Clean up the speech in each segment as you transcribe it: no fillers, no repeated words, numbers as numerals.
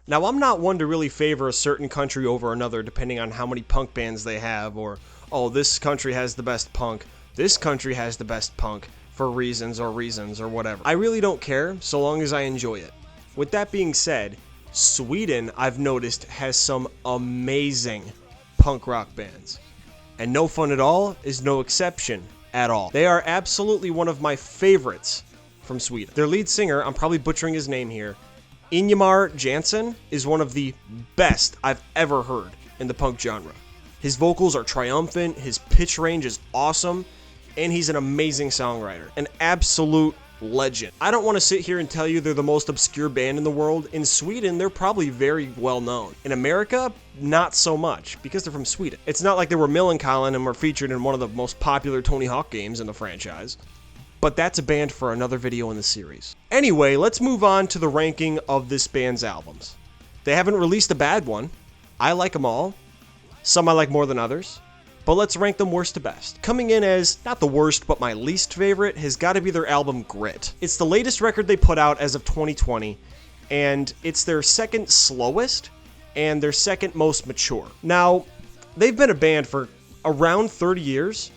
Now, I'm not one to really favor a certain country over another depending on how many punk bands they have, or, oh, this country has the best punk, this country has the best punk, for reasons or whatever. I really don't care, so long as I enjoy it. With that being said, Sweden, I've noticed, has some amazing punk rock bands. And No Fun at All is no exception at all. They are absolutely one of my favorites from Sweden. Their lead singer, I'm probably butchering his name here, Ingemar Jansson, is one of the best I've ever heard in the punk genre. His vocals are triumphant, his pitch range is awesome, and he's an amazing songwriter. An absolute legend. I don't want to sit here and tell you they're the most obscure band in the world. In Sweden, they're probably very well known. In America, not so much, because they're from Sweden. It's not like they were Millencolin and were featured in one of the most popular Tony Hawk games in the franchise. But that's a band for another video in the series. Anyway, let's move on to the ranking of this band's albums. They haven't released a bad one. I like them all. Some I like more than others. But let's rank them worst to best. Coming in as, not the worst, but my least favorite has got to be their album Grit. It's the latest record they put out as of 2020, and it's their second slowest and their second most mature. Now, they've been a band for around 30 years,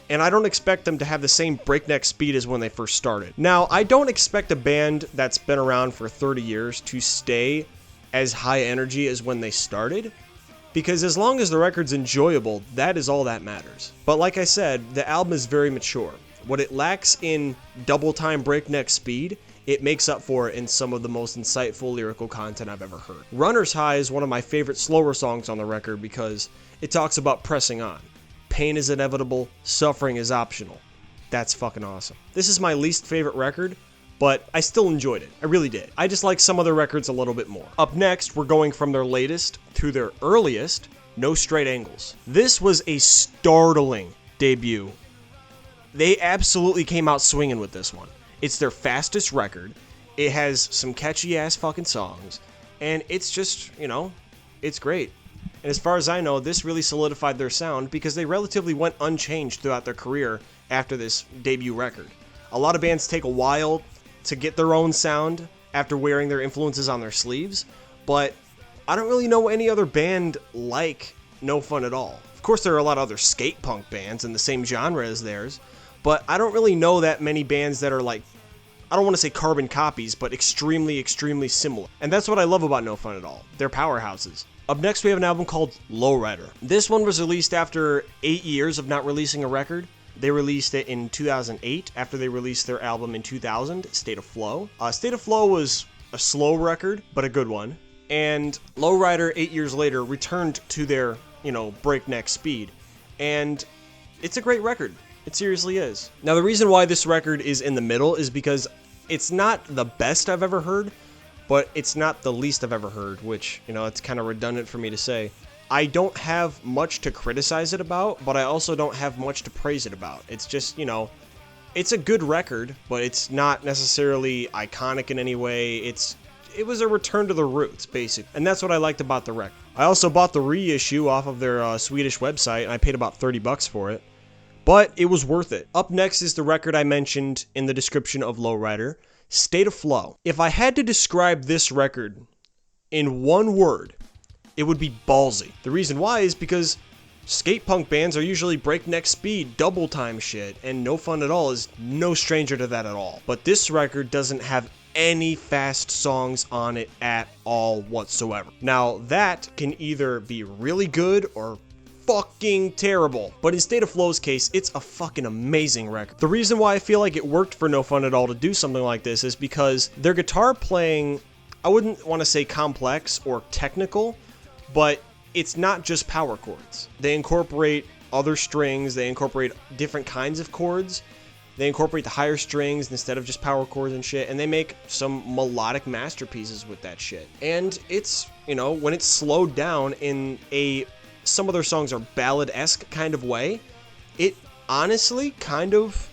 and I don't expect them to have the same breakneck speed as when they first started. Now, I don't expect a band that's been around for 30 years to stay as high energy as when they started, because as long as the record's enjoyable, that is all that matters. But like I said, the album is very mature. What it lacks in double-time breakneck speed, it makes up for it in some of the most insightful lyrical content I've ever heard. Runner's High is one of my favorite slower songs on the record because it talks about pressing on. Pain is inevitable, suffering is optional. That's fucking awesome. This is my least favorite record, but I still enjoyed it. I really did. I just like some of their records a little bit more. Up next, we're going from their latest to their earliest, No Straight Angles. This was a startling debut. They absolutely came out swinging with this one. It's their fastest record. It has some catchy ass fucking songs, and it's just, it's great. And as far as I know, this really solidified their sound because they relatively went unchanged throughout their career after this debut record. A lot of bands take a while to get their own sound after wearing their influences on their sleeves, but I don't really know any other band like No Fun at All. Of course, there are a lot of other skate punk bands in the same genre as theirs, but I don't really know that many bands that are like, I don't want to say carbon copies, but extremely, extremely similar. And that's what I love about No Fun at All. They're powerhouses. Up next, we have an album called Lowrider. This one was released after 8 years of not releasing a record. They released it in 2008 after they released their album in 2000, State of Flow. State of Flow was a slow record, but a good one. And Lowrider, 8 years later, returned to their, breakneck speed. And it's a great record. It seriously is. Now, the reason why this record is in the middle is because it's not the best I've ever heard, but it's not the least I've ever heard, which, it's kind of redundant for me to say. I don't have much to criticize it about, but I also don't have much to praise it about. It's just, it's a good record, but it's not necessarily iconic in any way. It was a return to the roots, basically. And that's what I liked about the record. I also bought the reissue off of their Swedish website, and I paid about $30 for it. But it was worth it. Up next is the record I mentioned in the description of Lowrider, State of Flow. If I had to describe this record in one word, it would be ballsy. The reason why is because skate punk bands are usually breakneck speed, double time shit, and No Fun at All is no stranger to that at all. But this record doesn't have any fast songs on it at all whatsoever. Now, that can either be really good or fucking terrible. But in State of Flow's case, it's a fucking amazing record. The reason why I feel like it worked for No Fun at All to do something like this is because their guitar playing, I wouldn't want to say complex or technical, but it's not just power chords. They incorporate other strings, they incorporate different kinds of chords, they incorporate the higher strings instead of just power chords and shit, and they make some melodic masterpieces with that shit. And it's, when it's slowed down in some of their songs are ballad-esque kind of way, it honestly kind of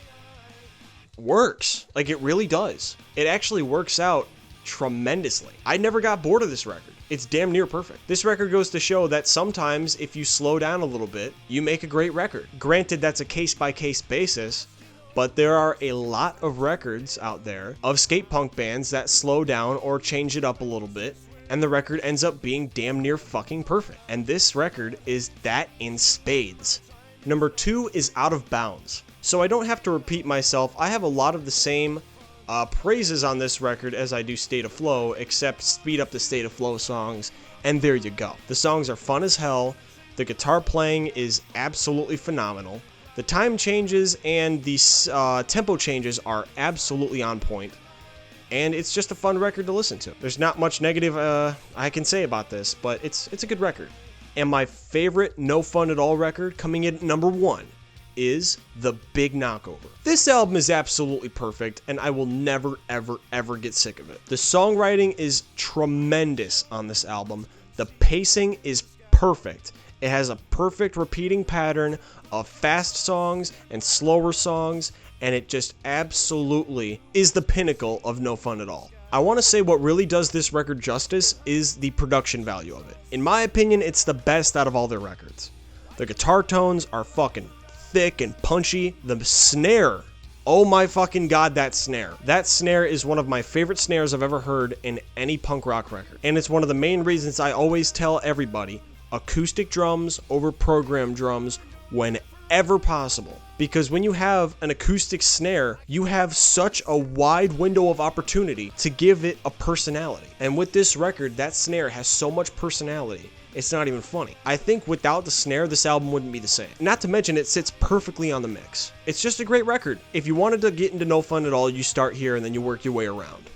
works. Like, it really does. It actually works out tremendously. I never got bored of this record. It's damn near perfect. This record goes to show that sometimes if you slow down a little bit, you make a great record. Granted, that's a case-by-case basis, but there are a lot of records out there of skate punk bands that slow down or change it up a little bit, and the record ends up being damn near fucking perfect. And this record is that in spades. Number 2 is Out of Bounds. So I don't have to repeat myself, I have a lot of the same praises on this record as I do State of Flow, except speed up the State of Flow songs, and there you go. The songs are fun as hell, the guitar playing is absolutely phenomenal, the time changes and the tempo changes are absolutely on point, and it's just a fun record to listen to. There's not much negative I can say about this, but it's a good record. And my favorite No Fun at All record, coming in at number 1, is The Big Knockover. This album is absolutely perfect, and I will never, ever, ever get sick of it. The songwriting is tremendous on this album. The pacing is perfect. It has a perfect repeating pattern of fast songs and slower songs, and it just absolutely is the pinnacle of No Fun at All. I want to say what really does this record justice is the production value of it. In my opinion, it's the best out of all their records. The guitar tones are fucking thick and punchy. The snare, oh my fucking god, that snare. That snare is one of my favorite snares I've ever heard in any punk rock record. And it's one of the main reasons I always tell everybody, acoustic drums over programmed drums whenever possible. Because when you have an acoustic snare, you have such a wide window of opportunity to give it a personality. And with this record, that snare has so much personality, it's not even funny. I think without the snare, this album wouldn't be the same. Not to mention, it sits perfectly on the mix. It's just a great record. If you wanted to get into No Fun at All, you start here and then you work your way around.